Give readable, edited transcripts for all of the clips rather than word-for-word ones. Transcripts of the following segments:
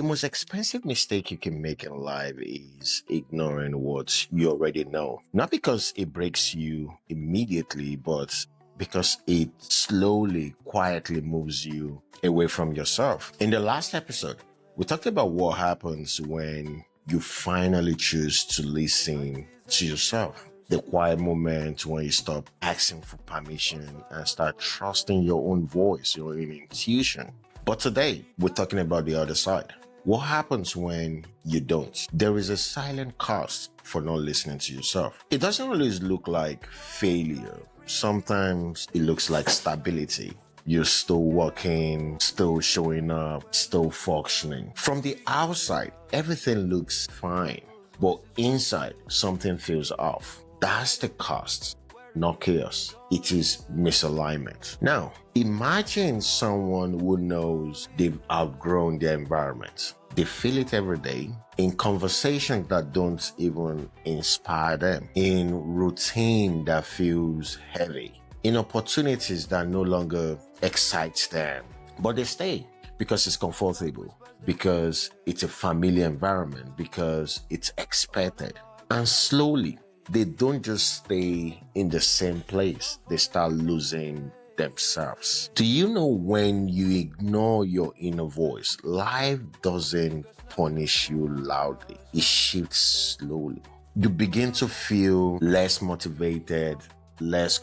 The most expensive mistake you can make in life is ignoring what you already know. Not because it breaks you immediately, but because it slowly, quietly moves you away from yourself. In the last episode, we talked about what happens when you finally choose to listen to yourself. The quiet moment when you stop asking for permission and start trusting your own voice, your own intuition. But today, we're talking about the other side. What happens when you don't? There is a silent cost for not listening to yourself. It doesn't always look like failure. Sometimes it looks like stability. You're still working, still showing up, still functioning. From the outside, everything looks fine, but inside, something feels off. That's the cost, not chaos. It is misalignment. Now, imagine someone who knows they've outgrown their environment. They feel it every day in conversations that don't even inspire them, in routine that feels heavy, in opportunities that no longer excite them. But they stay because it's comfortable, because it's a familiar environment, because it's expected. And slowly, they don't just stay in the same place, they start losing themselves. Do you know when you ignore your inner voice, life doesn't punish you loudly, it shifts slowly. You begin to feel less motivated, less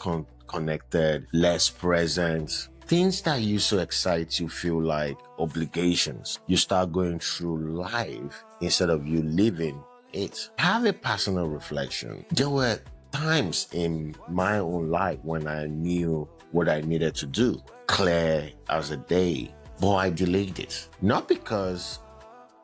connected, less present. Things that used to excite you feel like obligations. You start going through life instead of you living it. Have a personal reflection. There were times in my own life when I knew what I needed to do, clear as a day, but I delayed it. Not because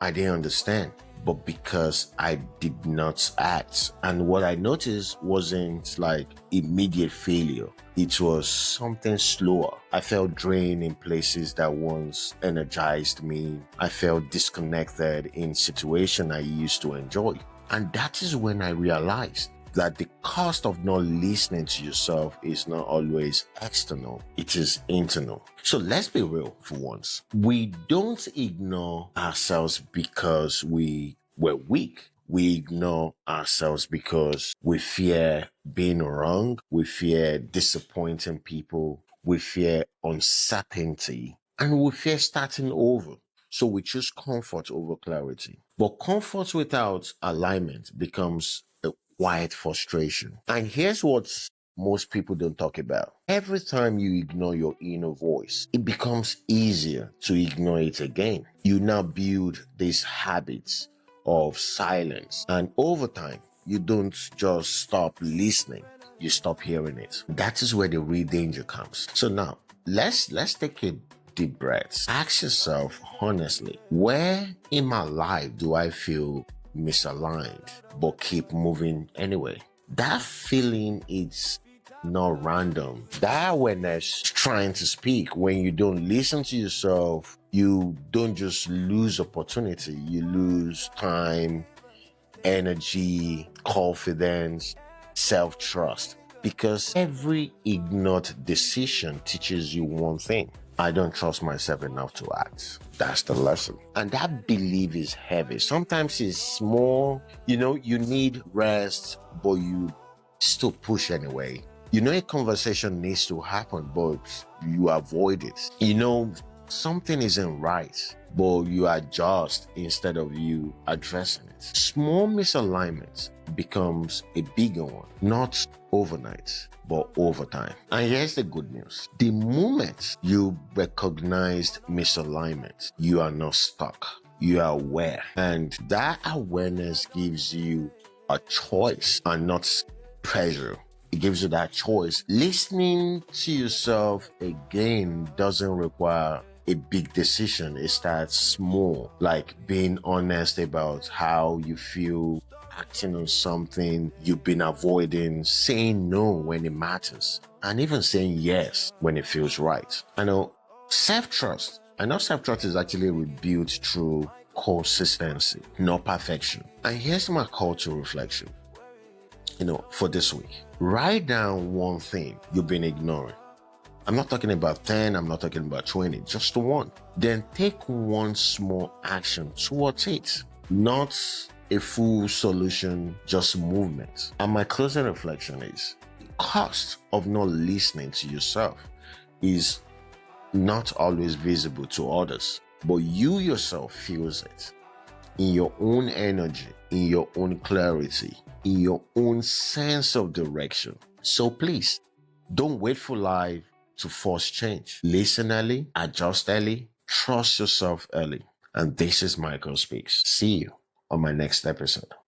I didn't understand, but because I did not act. And what I noticed wasn't like immediate failure. It was something slower. I felt drained in places that once energized me. I felt disconnected in situations I used to enjoy. And that is when I realized that the cost of not listening to yourself is not always external, it is internal. So let's be real for once. We don't ignore ourselves because we were weak. We ignore ourselves because we fear being wrong, we fear disappointing people, we fear uncertainty, and we fear starting over. So we choose comfort over clarity. But comfort without alignment becomes a quiet frustration. And here's what most people don't talk about. Every time you ignore your inner voice, it becomes easier to ignore it again. You now build these habits of silence. And over time, you don't just stop listening, you stop hearing it. That is where the real danger comes. So now, let's take a deep breath. Ask yourself honestly, where in my life do I feel misaligned but keep moving anyway? That feeling is not random. That awareness trying to speak. When you don't listen to yourself, you don't just lose opportunity, you lose time, energy, confidence, self-trust. Because every ignored decision teaches you one thing: I don't trust myself enough to act. That's the lesson. And that belief is heavy. Sometimes it's small, you need rest, but you still push anyway. A conversation needs to happen, but you avoid it. Something isn't right, but you adjust instead of you addressing it. Small misalignments becomes a bigger one, not overnight, but over time. And here's the good news. The moment you recognized misalignment, you are not stuck. You are aware. And that awareness gives you a choice and not pressure. It gives you that choice. Listening to yourself again doesn't require a big decision. It starts small, like being honest about how you feel, acting on something you've been avoiding, saying no when it matters, and even saying yes when it feels right. I know self-trust is actually rebuilt through consistency, not perfection. And here's my call to reflection, for this week. Write down one thing you've been ignoring I'm not talking about 10, I'm not talking about 20, just one. Then take one small action towards it, not a full solution, just movement. And my closing reflection is the cost of not listening to yourself is not always visible to others, but you yourself feels it in your own energy, in your own clarity, in your own sense of direction. So please, don't wait for life to force change. Listen early, adjust early, trust yourself early. And this is Michael Speaks. See you on my next episode.